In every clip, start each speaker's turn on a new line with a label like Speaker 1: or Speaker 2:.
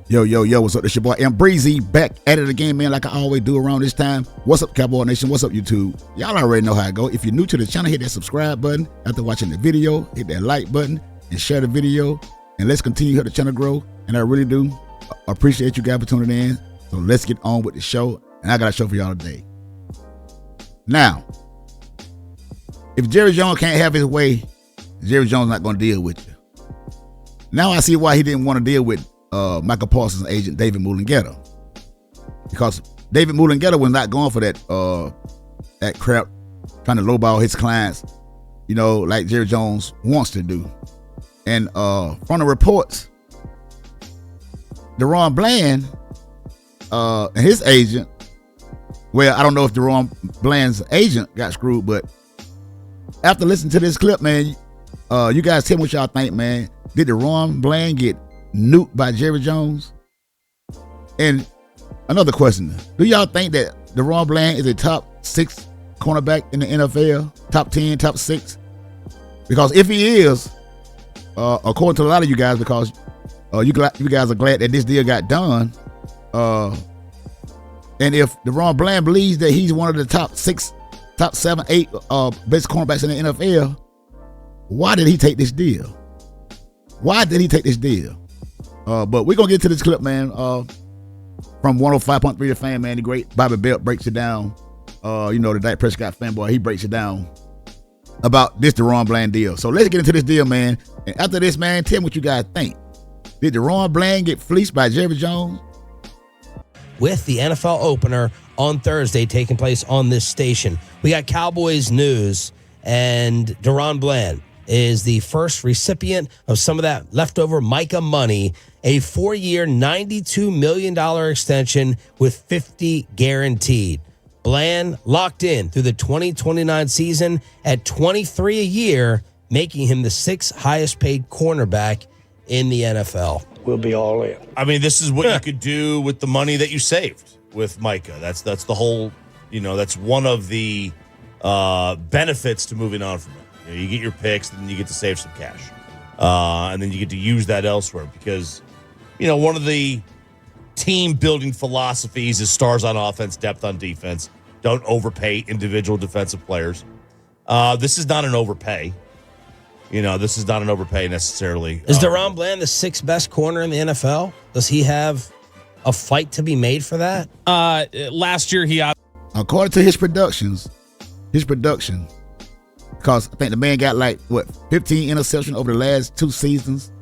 Speaker 1: Yo, what's up? It's your boy M Breezy back at it again, man, like I always do around this time. What's up, Cowboy Nation? What's up, YouTube? Y'all already know how it go. If you're new to the channel, hit that subscribe button. After watching the video, hit that like button and share the video. And let's continue to help the channel grow. And I really do appreciate you guys for tuning in. So let's get on with the show. And I got a show for y'all today. Now, if Jerry Jones can't have his way, Jerry Jones not going to deal with you. Now I see why he didn't want to deal with Michael Parsons' agent, David Mulugheta. Because David Mulugheta was not going for that crap, trying to lowball his clients, like Jerry Jones wants to do. And from the reports, Daron Bland and his agent, well, I don't know if Daron Bland's agent got screwed, but after listening to this clip, man, you guys tell me what y'all think, man. Did Daron Bland get nuked by Jerry Jones? And another question, do y'all think that Daron Bland is a top 6 cornerback in the NFL? Top 10, top 6? Because if he is, according to a lot of you guys, because you guys are glad that this deal got done, and if Daron Bland believes that he's one of the top 6, top 7, 8 best cornerbacks in the NFL, why did he take this deal? Why did he take this deal? But we're going to get to this clip, man, from 105.3 The Fan, man. The great Bobby Belt breaks it down. The Dak Prescott fanboy, he breaks it down about this Daron Bland deal. So let's get into this deal, man. And after this, man, tell me what you guys think. Did Daron Bland get fleeced by Jerry Jones?
Speaker 2: With the NFL opener on Thursday taking place on this station, we got Cowboys news, and Daron Bland is the first recipient of some of that leftover Micah money, a 4-year, $92 million extension with $50 guaranteed. Bland locked in through the 2029 season at $23 a year, making him the 6th highest paid cornerback in the NFL.
Speaker 3: We'll be all in.
Speaker 4: I mean, this is what you could do with the money that you saved with Micah. That's the whole, that's one of the benefits to moving on from it. You get your picks, then you get to save some cash. And then you get to use that elsewhere because, one of the team-building philosophies is stars on offense, depth on defense. Don't overpay individual defensive players. This is not an overpay. This is not an overpay necessarily.
Speaker 2: Is Daron Bland the 6th best corner in the NFL? Does he have a fight to be made for that?
Speaker 5: Last year,
Speaker 1: according to his production, because I think the man got 15 interceptions over the last 2 seasons.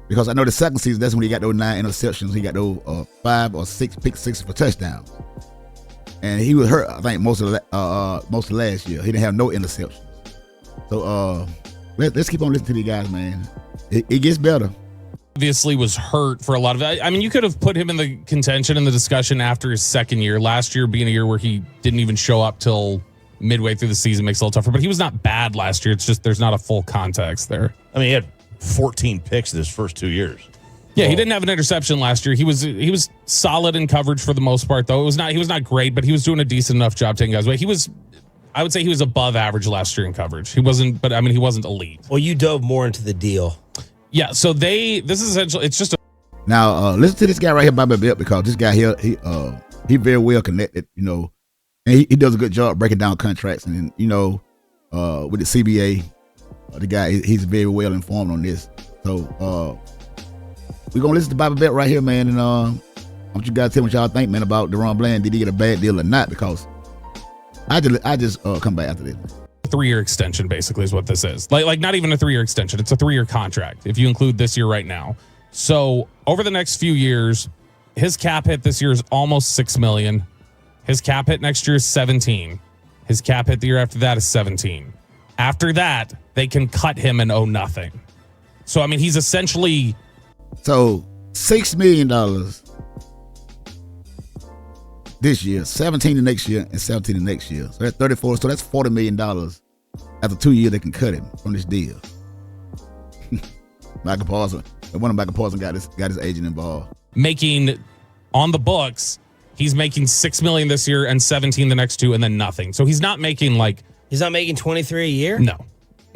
Speaker 1: Because I know the second season, that's when he got those 9 interceptions. He got those 5 or 6 pick sixes for touchdowns. And he was hurt, I think, most of last year. He didn't have no interceptions. So let's keep on listening to these guys, man. It gets better.
Speaker 5: Obviously was hurt for a lot of it. I mean, you could have put him in the contention in the discussion after his second year. Last year being a year where he didn't even show up till midway through the season makes it a little tougher. But he was not bad last year. It's just there's not a full context there.
Speaker 4: I mean, he had 14 picks in his first 2 years.
Speaker 5: Yeah, he didn't have an interception last year. He was solid in coverage for the most part, though. He was not great, but he was doing a decent enough job taking guys away. I would say he was above average last year in coverage. He wasn't elite.
Speaker 2: Well, you dove more into the deal.
Speaker 5: Yeah, so this is essentially, it's just
Speaker 1: Now, listen to this guy right here, Bobby Belt, because this guy here, he very well connected, and he does a good job breaking down contracts, and with the CBA, the guy, he's very well informed on this. So we're gonna listen to Bobby Belt right here, man, and I want you guys to tell me what y'all think, man, about Daron Bland. Did he get a bad deal or not? Because I just come back after this.
Speaker 5: 3-year extension basically is what this is. Like not even a 3-year extension. It's a 3-year contract if you include this year right now. So over the next few years, his cap hit this year is almost $6 million. His cap hit next year is 17. His cap hit the year after that is 17. After that, they can cut him and owe nothing. So I mean, he's essentially
Speaker 1: $6 million this year, 17 the next year, and 17 the next year. So that's 34. So that's $40 million. After 2 years, they can cut him from this deal. Michael Parsons, one of Michael Parsons got his agent involved.
Speaker 5: Making on the books, he's making $6 million this year and 17 the next 2, and then nothing. So he's not making
Speaker 2: He's not making 23 a year?
Speaker 5: No.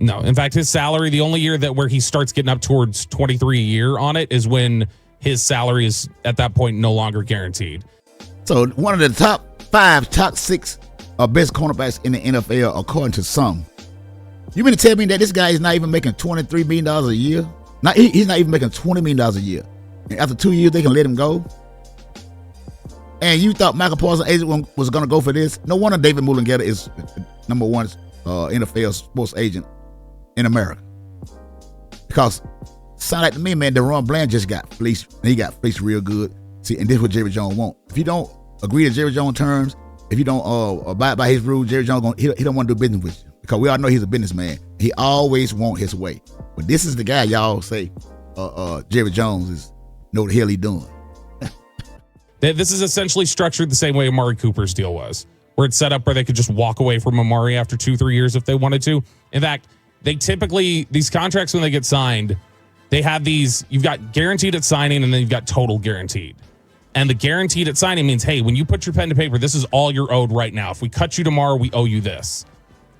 Speaker 5: No. In fact, his salary, the only year that where he starts getting up towards 23 a year on it is when his salary is at that point no longer guaranteed.
Speaker 1: So one of the top 6 best cornerbacks in the NFL, according to some. You mean to tell me that this guy is not even making $23 million a year? He's not even making $20 million a year. And after 2 years, they can let him go? And you thought Michael Parsons' agent was going to go for this? No wonder David Mullengetter is number one NFL sports agent in America. Because sound like to me, man, Daron Bland just got fleeced. And he got fleeced real good. See, and this is what Jerry Jones wants. If you don't agree to Jerry Jones' terms, if you don't abide by his rules, Jerry Jones he don't want to do business with you. Because we all know he's a businessman. He always want his way. But this is the guy y'all say Jerry Jones is know the hell he doing.
Speaker 5: This is essentially structured the same way Amari Cooper's deal was, where it's set up where they could just walk away from Amari after 2-3 years if they wanted to. In fact, they typically, these contracts when they get signed, they have these, you've got guaranteed at signing and then you've got total guaranteed. And the guaranteed at signing means, hey, when you put your pen to paper, this is all you're owed right now. If we cut you tomorrow, we owe you this.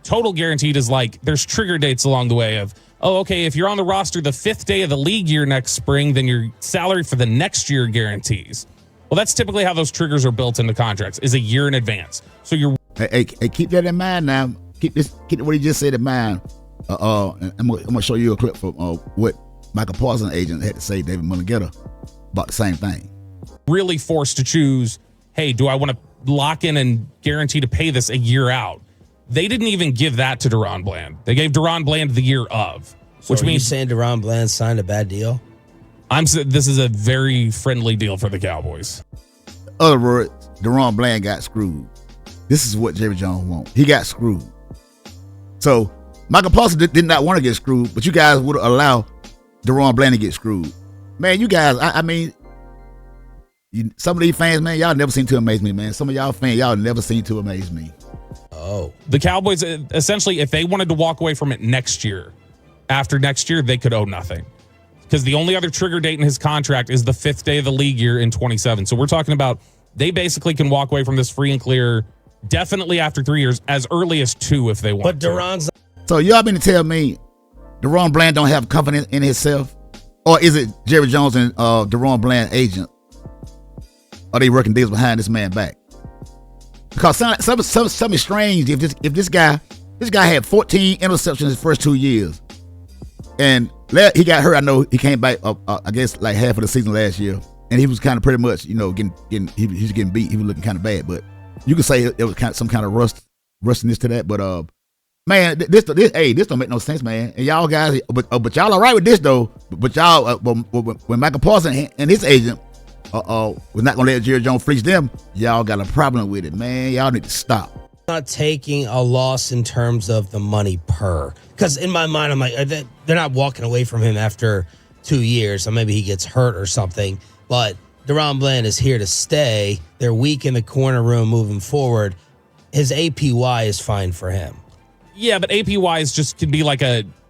Speaker 5: Total guaranteed is like, there's trigger dates along the way of, oh, okay, if you're on the roster the 5th day of the league year next spring, then your salary for the next year guarantees. Well, that's typically how those triggers are built into contracts, is a year in advance. So you're
Speaker 1: hey, keep that in mind now. Keep what he just said in mind. I'm gonna show you a clip from what Michael Parsons' agent had to say, David Mullengetter, about the same thing.
Speaker 5: Really forced to choose, hey, do I want to lock in and guarantee to pay this a year out? They didn't even give that to Daron Bland. They gave Daron Bland the year of,
Speaker 2: So
Speaker 5: which
Speaker 2: are
Speaker 5: means
Speaker 2: you saying Daron Bland signed a bad deal?
Speaker 5: this is a very friendly deal for the Cowboys.
Speaker 1: In other words, Daron Bland got screwed. This is what Jerry Jones wants. He got screwed. So Michael Parsons did not want to get screwed, but you guys would allow Daron Bland to get screwed. Man, you guys, I mean, some of these fans, man, y'all never seem to amaze me, man. Some of y'all fans, y'all never seem to amaze me.
Speaker 2: Oh.
Speaker 5: The Cowboys, essentially, if they wanted to walk away from it next year, after next year, they could owe nothing. Because the only other trigger date in his contract is the 5th day of the league year in 27. So we're talking about they basically can walk away from this free and clear definitely after 3 years, as early as 2 if they want.
Speaker 2: But Daron's
Speaker 1: So y'all mean to tell me Daron Bland don't have confidence in himself? Or is it Jerry Jones and Daron Bland agent? Are they working deals behind this man back? Because something strange. If this guy had 14 interceptions his first 2 years, and he got hurt. I know he came back. I guess like half of the season last year, and he was kind of pretty much, he was getting beat. He was looking kind of bad, but you could say it was kind of some kind of rustiness to that. But man, this don't make no sense, man. And y'all guys, but y'all all right with this though. But y'all, when Michael Parsons and his agent was not gonna let Jerry Jones fleece them, y'all got a problem with it, man. Y'all need to stop.
Speaker 2: not taking a loss in terms of the money per. Because in my mind, I'm like, they're not walking away from him after 2 years. So maybe he gets hurt or something. But Daron Bland is here to stay. They're weak in the corner room moving forward. His APY is fine for him.
Speaker 5: Yeah, but APY is just can be like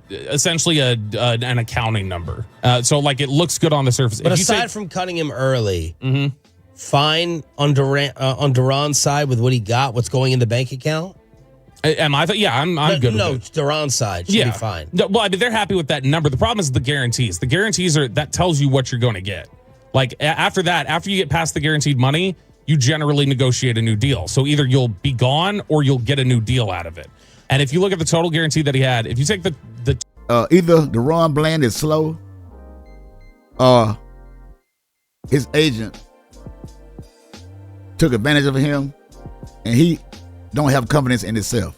Speaker 5: essentially an accounting number. So like it looks good on the surface.
Speaker 2: But aside from cutting him early, fine on Daron's side with what he got, what's going in the bank account?
Speaker 5: Am I? I'm good.
Speaker 2: No,
Speaker 5: with it.
Speaker 2: Daron's side should be fine.
Speaker 5: No, well, I mean, they're happy with that number. The problem is the guarantees. The guarantees that tells you what you're going to get. Like after that, after you get past the guaranteed money, you generally negotiate a new deal. So either you'll be gone or you'll get a new deal out of it. And if you look at the total guarantee that he had, if you take the
Speaker 1: either Daron Bland is slow, or his agent took advantage of him, and he don't have confidence in himself.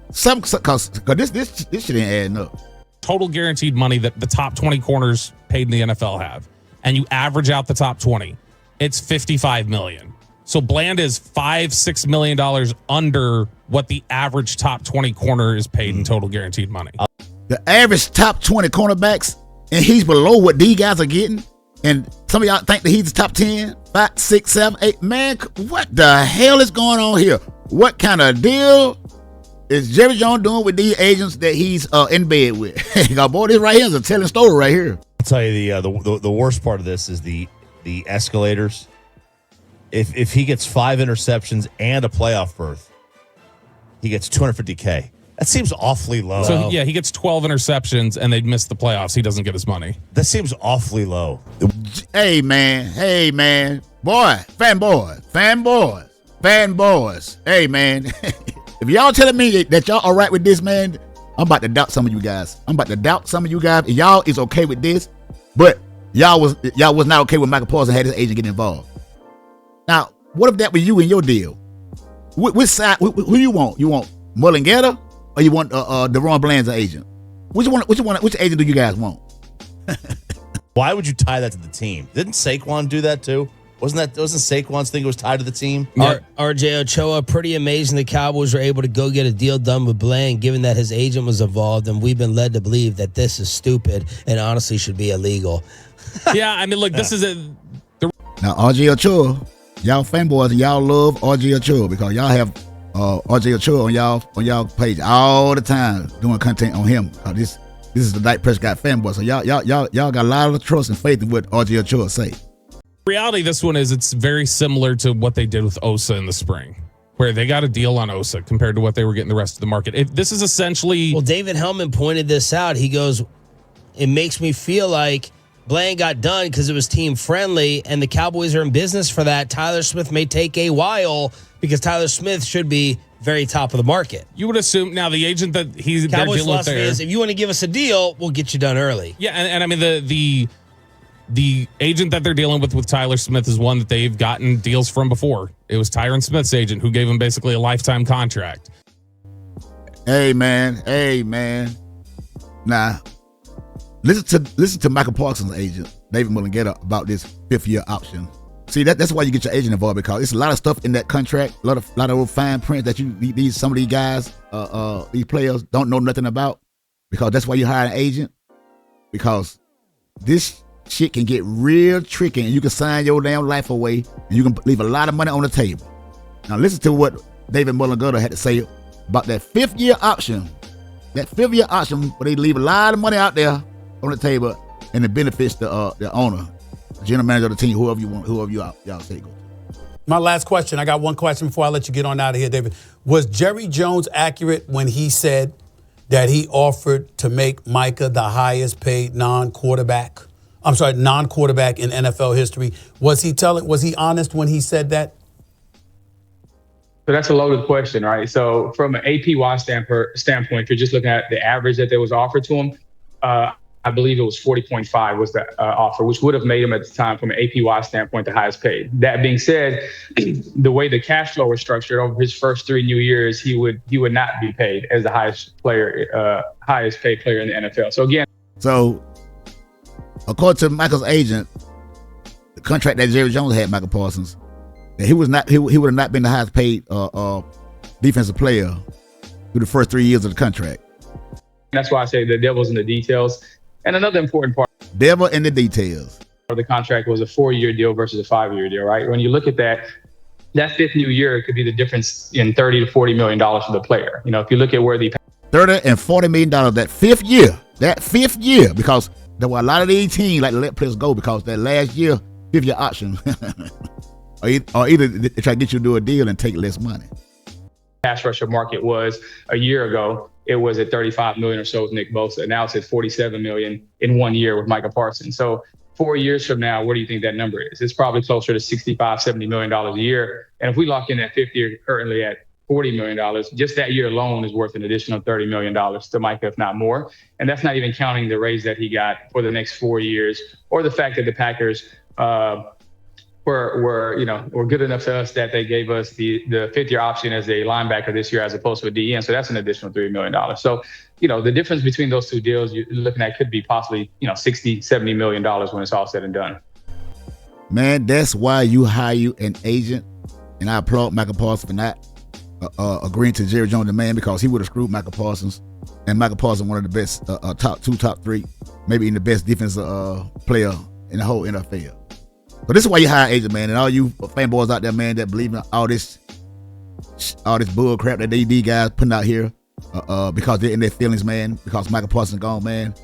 Speaker 1: Because this shit ain't adding up.
Speaker 5: Total guaranteed money that the top 20 corners paid in the NFL have, and you average out the top 20, it's $55 million. So Bland is $5-6 million under what the average top 20 corner is paid in total guaranteed money.
Speaker 1: The average top 20 cornerbacks, and he's below what these guys are getting. And some of y'all think that he's the top 10, 5, 6, 7, 8. Man, what the hell is going on here? What kind of deal is Jerry Jones doing with these agents that he's in bed with? Boy, this right here is a telling story right here.
Speaker 4: I'll tell you the worst part of this is the escalators. If he gets 5 interceptions and a playoff berth, he gets $250K. That seems awfully low.
Speaker 5: So, yeah, he gets 12 interceptions and they'd miss the playoffs. He doesn't get his money.
Speaker 4: That seems awfully low.
Speaker 1: Hey, man. Boy, fanboys. Hey, man. If y'all telling me that y'all all right with this, man, I'm about to doubt some of you guys. And y'all is okay with this, but y'all was not okay with Michael Parsons had his agent get involved. Now, what if that was you in your deal? Which side? Who you want? You want Mullen-Getter or you want Daron Bland's agent? Which agent do you guys want?
Speaker 4: Why would you tie that to the team? Didn't Saquon do that too? Wasn't Saquon's thing was tied to the team?
Speaker 2: Yeah. RJ Ochoa, pretty amazing the Cowboys were able to go get a deal done with Bland, given that his agent was involved, and we've been led to believe that this is stupid and honestly should be illegal.
Speaker 5: Yeah, I mean, look, this is a...
Speaker 1: Now, RJ Ochoa, y'all fanboys, and y'all love RJ Ochoa because y'all have RJ Ochoa on y'all page all the time doing content on him. This is the Dak Prescott fanboy, so y'all got a lot of trust and faith in what RJ Ochoa say.
Speaker 5: Reality, this one is it's very similar to what they did with Osa in the spring, where they got a deal on Osa compared to what they were getting the rest of the market. This is essentially...
Speaker 2: Well, David Hellman pointed this out. He goes, it makes me feel like Bland got done because it was team friendly, and the Cowboys are in business for that. Tyler Smith may take a while because Tyler Smith should be very top of the market.
Speaker 5: You would assume now the agent that he's
Speaker 2: Cowboys'
Speaker 5: dealing with
Speaker 2: philosophy
Speaker 5: there
Speaker 2: is if you want to give us a deal, we'll get you done early.
Speaker 5: Yeah, and I mean the agent that they're dealing with Tyler Smith is one that they've gotten deals from before. It was Tyron Smith's agent who gave him basically a lifetime contract.
Speaker 1: Hey man. Nah, listen to Michael Parsons' agent, David Mullen-Getter, about this 5th-year option. See, that's why you get your agent involved, because it's a lot of stuff in that contract, a lot of little fine print that some of these guys, these players don't know nothing about, because that's why you hire an agent, because this shit can get real tricky and you can sign your damn life away and you can leave a lot of money on the table. Now listen to what David Mullen-Getter had to say about that 5th-year option. That 5th-year option where they leave a lot of money out there on the table and it benefits the owner, the general manager of the team, whoever y'all say go.
Speaker 3: My last question. I got one question before I let you get on out of here, David. Was Jerry Jones accurate when he said that he offered to make Micah the highest paid non-quarterback in NFL history? Was he honest when he said that?
Speaker 6: So that's a loaded question, right? So from an APY standpoint, if you're just looking at the average that was offered to him, I believe it was 40.5 was the offer, which would have made him at the time from an APY standpoint the highest paid. That being said, the way the cash flow was structured over his first 3 new years, he would not be paid as the highest paid player in the NFL. So again,
Speaker 1: according to Michael's agent, the contract that Jerry Jones had Michael Parsons, he would have not been the highest paid defensive player through the first 3 years of the contract.
Speaker 6: That's why I say the devil's in the details. And another important part,
Speaker 1: devil in the details,
Speaker 6: of the contract was a 4-year deal versus a 5-year deal, right? When you look at that 5th new year could be the difference in $30 to $40 million for the player. You know, if you look at where the
Speaker 1: $30 and $40 million that 5th year, because there were a lot of these teams like to let players go because that last year, 5th-year option, or either they try to get you to do a deal and take less money.
Speaker 6: Pass rusher market was a year ago. It was at 35 million or so with Nick Bosa. Now it's at 47 million in 1 year with Micah Parsons. So 4 years from now, what do you think that number is? It's probably closer to $65, $70 million a year. And if we lock in that 5th year currently at $40 million, just that year alone is worth an additional $30 million to Micah, if not more. And that's not even counting the raise that he got for the next 4 years, or the fact that the Packers were good enough to us that they gave us the 5th-year option as a linebacker this year as opposed to a DN. So that's an additional $3 million. So, the difference between those two deals you're looking at could be possibly, $60, $70 million when it's all said and done.
Speaker 1: Man, that's why you hire an agent. And I applaud Michael Parsons for not agreeing to Jerry Jones' demand, because he would have screwed Michael Parsons. And Michael Parsons, one of the best, top 2, top 3, maybe even the best defensive player in the whole NFL. So this is why you hire an agent, man. And all you fanboys out there, man, that believe in all this bull crap that these guys putting out here because they're in their feelings, man, because Michael Parsons gone, man.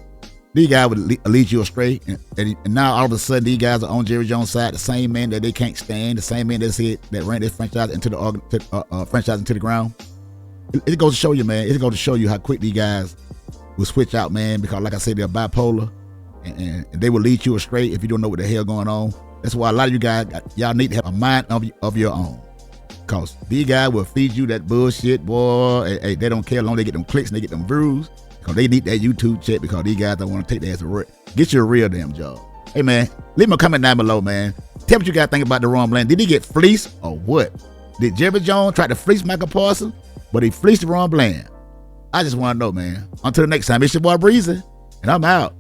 Speaker 1: These guys would lead you astray. And now all of a sudden these guys are on Jerry Jones' side, the same man that they can't stand, the same man that ran this franchise into the franchise into the ground. it goes to show you, man. It goes to show you how quick these guys will switch out, man. Because like I said, they're bipolar, and they will lead you astray if you don't know what the hell going on. That's why a lot of you guys, y'all need to have a mind of your own. Because these guys will feed you that bullshit, boy. Hey, they don't care as long as they get them clicks and they get them views. Because they need that YouTube check because these guys don't want to take that as a real. Get you a real damn job. Hey, man, leave me a comment down below, man. Tell me what you guys think about Daron Bland. Did he get fleeced or what? Did Jerry Jones try to fleece Michael Parsons, but he fleeced Daron Bland? I just want to know, man. Until the next time, it's your boy Breezy, and I'm out.